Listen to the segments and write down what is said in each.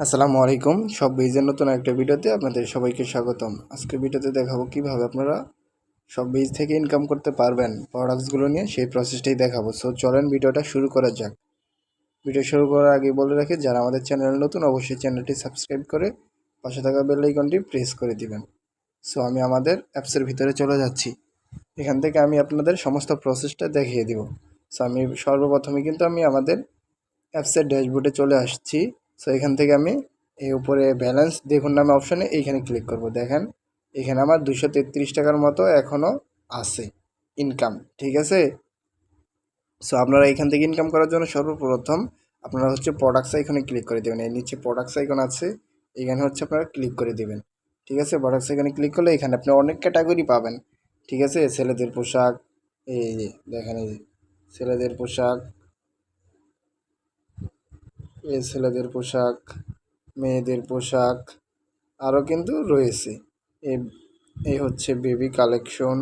আসসালামু আলাইকুম। সব বেজের নতুন একটা ভিডিওতে আপনাদের সবাইকে স্বাগতম। আজকের ভিডিওতে দেখাবো কিভাবে আপনারা সব বেজ থেকে ইনকাম করতে পারবেন প্রোডাক্টসগুলো নিয়ে, সেই প্রসেসটাই দেখাবো। সো চলেন ভিডিওটা শুরু করা যাক। ভিডিও শুরু করার আগে বলে রাখি, যারা আমাদের চ্যানেল নতুন অবশ্যই চ্যানেলটি সাবস্ক্রাইব করে পাশে থাকা বেল আইকনটি প্রেস করে দিবেন। সো আমি আমাদের অ্যাপসের ভিতরে চলে যাচ্ছি। এখান থেকে আমি আপনাদের সমস্ত প্রসেসটা দেখিয়ে দিব। সো আমি সর্বপ্রথমে কিন্তু আমি আমাদের অ্যাপসের ড্যাশবোর্ডে চলে আসছি। সো এখান থেকে আমি এই উপরে ব্যালেন্স দেখুন নামে অপশানে এইখানে ক্লিক করব। দেখেন এখানে আমার 233 টাকার মতো এখনও আছে ইনকাম, ঠিক আছে। সো আপনারা এখান থেকে ইনকাম করার জন্য সর্বপ্রথম আপনারা প্রোডাক্টস আইকনে ক্লিক করে দেবেন। এর নিচে প্রোডাক্টস আইকন আছে, এখানে আপনারা ক্লিক করে দেবেন, ঠিক আছে। প্রোডাক্টস আইকনে ক্লিক করলে এখানে আপনি অনেক ক্যাটাগরি পাবেন, ঠিক আছে। ছেলেদের পোশাক, এই যে দেখেন, এই ছেলেদের পোশাক, ছেলেদের পোশাক, মেয়েদের পোশাক আরও কিন্তু রয়েছে। এই এই baby collection,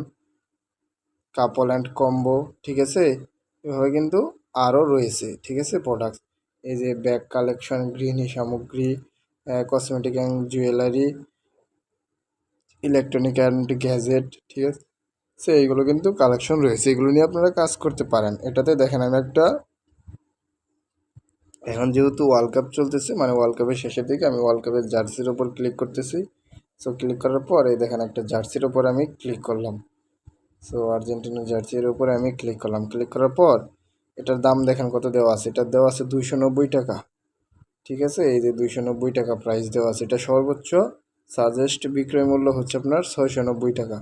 couple and combo, ঠিক আছে। এভাবে কিন্তু আরও রয়েছে, ঠিক আছে প্রোডাক্ট। এই যে ব্যাগ কালেকশন, গৃহিণী সামগ্রী, cosmetic and jewellery, electronic and gadget, ঠিক আছে। এইগুলো কিন্তু কালেকশন রয়েছে, এগুলো নিয়ে আপনারা কাজ করতে পারেন। এটাতে দেখেন আমি এখন যেহেতু ওয়ার্ল্ড কাপ চলতেছে, মানে ওয়ার্ল্ড কাপের শেষের দিকে, আমি ওয়ার্ল্ড কাপের জার্সির ওপর ক্লিক করতেছি। সো ক্লিক করার পর এই দেখেন একটা জার্সির ওপর আমি ক্লিক করলাম। সো আর্জেন্টিনার জার্সির উপরে আমি ক্লিক করলাম। ক্লিক করার পর এটার দাম দেখেন কত দেওয়া আছে। এটার দেওয়া আছে 290 টাকা, ঠিক আছে। এই যে 290 টাকা প্রাইস দেওয়া আছে। এটা সর্বোচ্চ সাজেস্ট বিক্রয় মূল্য আপনার 690 টাকা,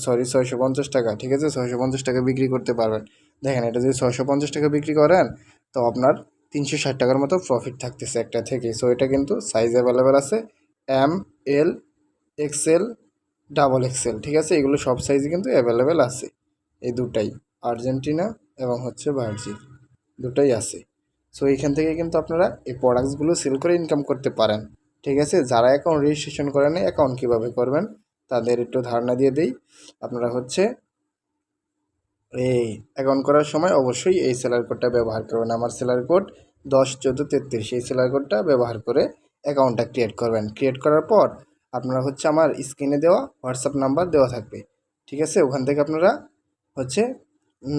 সরি 650 টাকা, ঠিক আছে। 650 টাকা বিক্রি করতে পারবেন। দেখেন এটা যদি 650 টাকা বিক্রি করেন তো আপনার 360 টাকার মতো প্রফিট থাকতেছে একটা থেকে। সো এটা কিন্তু সাইজ অ্যাভেলেবেল আছে, এম, এল, এক্সেল, ডাবল এক্সেল, ঠিক আছে। এগুলো সব সাইজে কিন্তু অ্যাভেলেবেল আছে। এই দুটাই আর্জেন্টিনা এবং ভার্জিন, দুটাই আছে। সো এইখান থেকে কিন্তু আপনারা এই প্রোডাক্টসগুলো সেল করে ইনকাম করতে পারেন, ঠিক আছে। যারা অ্যাকাউন্ট রেজিস্ট্রেশন করেন অ্যাকাউন্ট কীভাবে করবেন তাদের একটু ধারণা দিয়ে দিই। আপনারা এই অ্যাকাউন্ট করার সময় অবশ্যই এই সেলার কোডটা ব্যবহার করবেন। আমার সেলার কোড 101433, এই সেলার কোডটা ব্যবহার করে অ্যাকাউন্টটা ক্রিয়েট করবেন। ক্রিয়েট করার পর আপনারা আমার স্ক্রিনে দেওয়া হোয়াটসঅ্যাপ নাম্বার দেওয়া থাকবে, ঠিক আছে। ওখান থেকে আপনারা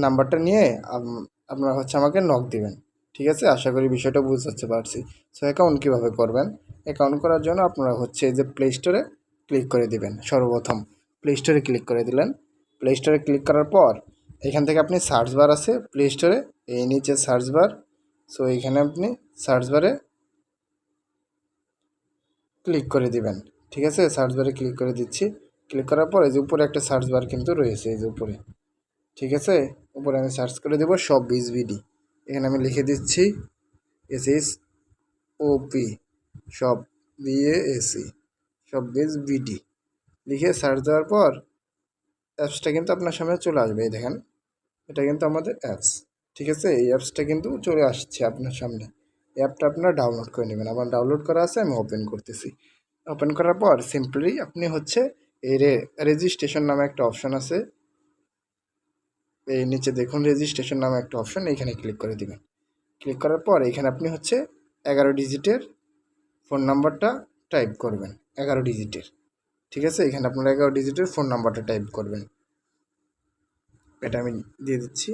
নাম্বারটা নিয়ে আপনারা আমাকে নক দিবেন, ঠিক আছে। আশা করি বিষয়টা বুঝতে পারছি। সো অ্যাকাউন্ট কীভাবে করবেন, অ্যাকাউন্ট করার জন্য আপনারা এই যে প্লে স্টোরে ক্লিক করে দিবেন। সর্বপ্রথম প্লে স্টোরে ক্লিক করে দিলেন। প্লে স্টোরে ক্লিক করার পর এখান থেকে আপনি সার্চ বার আছে প্লে স্টোরে, এই নিচে সার্চ বার। সো এইখানে আপনি সার্চ বারে ক্লিক করে দিবেন, ঠিক আছে। সার্চ বারে ক্লিক করে দিচ্ছি। ক্লিক করার পর এই যে উপরে একটা সার্চ বার কিন্তু রয়েছে, এই যে উপরে, ঠিক আছে। উপরে আমি সার্চ করে দেবো সব বিজ বিডি। এখানে আমি লিখে দিচ্ছি SSOP, সব BASE, সব বিজ বিডি লিখে সার্চ দেওয়ার পর অ্যাপসটা কিন্তু আপনার সামনে চলে আসবে। এই দেখেন এটা কিন্তু আমাদের অ্যাপস, ঠিক আছে। এই অ্যাপসটা কিন্তু চলে আসছে আপনার সামনে। এই অ্যাপটা আপনারা ডাউনলোড করে নেবেন। আমার ডাউনলোড করা আছে, আমি ওপেন করতেছি। ওপেন করার পর সিম্পলি আপনি এই রেজিস্ট্রেশন নামে একটা অপশান আছে, এই নিচে দেখুন রেজিস্ট্রেশন নামে একটা অপশান, এইখানে ক্লিক করে দিবেন। ক্লিক করার পর এখানে আপনি 11 ডিজিটের ফোন নাম্বারটা টাইপ করবেন, 11 ডিজিটের, ঠিক আছে। এখানে আপনারা 11 ডিজিটের ফোন নাম্বারটা টাইপ করবেন। এটা আমি দিয়ে দিচ্ছি।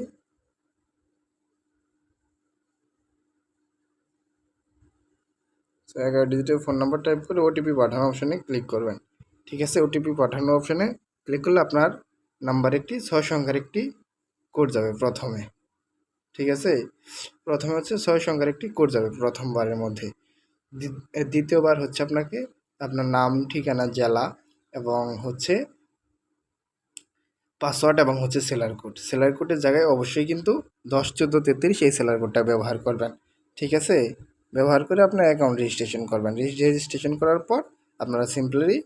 তো 11 ডিজিটের ফোন নাম্বার টাইপ করে ওটিপি পাঠানো অপশানে ক্লিক করবেন, ঠিক আছে। ওটিপি পাঠানো অপশানে ক্লিক করলে আপনার নাম্বারে একটি 6 সংখ্যার একটি কোড যাবে প্রথমে, ঠিক আছে। প্রথমে 6 সংখ্যার একটি কোড যাবে প্রথমবারের মধ্যে। দ্বিতীয়বার আপনাকে আপনার নাম, ঠিকানা, জেলা এবং পাসওয়ার্ড এবং সেলার কোড। সেলার কোডের জায়গায় অবশ্যই কিন্তু 101433 এই সেলার কোডটা ব্যবহার করবেন, ঠিক আছে। ব্যবহার করে আপনার অ্যাকাউন্ট রেজিস্ট্রেশন করবেন। রেজিস্ট্রেশন করার পর আপনারা সিম্পলি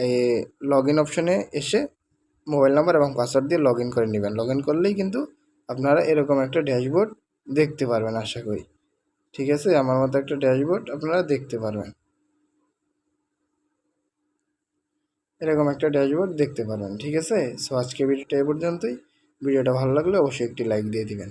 এই লগ ইন অপশনে এসে মোবাইল নাম্বার এবং পাসওয়ার্ড দিয়ে লগ ইন করে নেবেন। লগ ইন করলেই কিন্তু আপনারা এরকম একটা ড্যাশবোর্ড দেখতে পারবেন আশা করি, ঠিক আছে। আমার মতো একটা ড্যাশবোর্ড আপনারা দেখতে পারবেন, এরকম একটা ড্যাশবোর্ড দেখতে পারবেন, ঠিক আছে। সো আজকে ভিডিওটা এই পর্যন্তই। ভিডিওটা ভালো লাগলে অবশ্যই একটি লাইক দিয়ে দিবেন।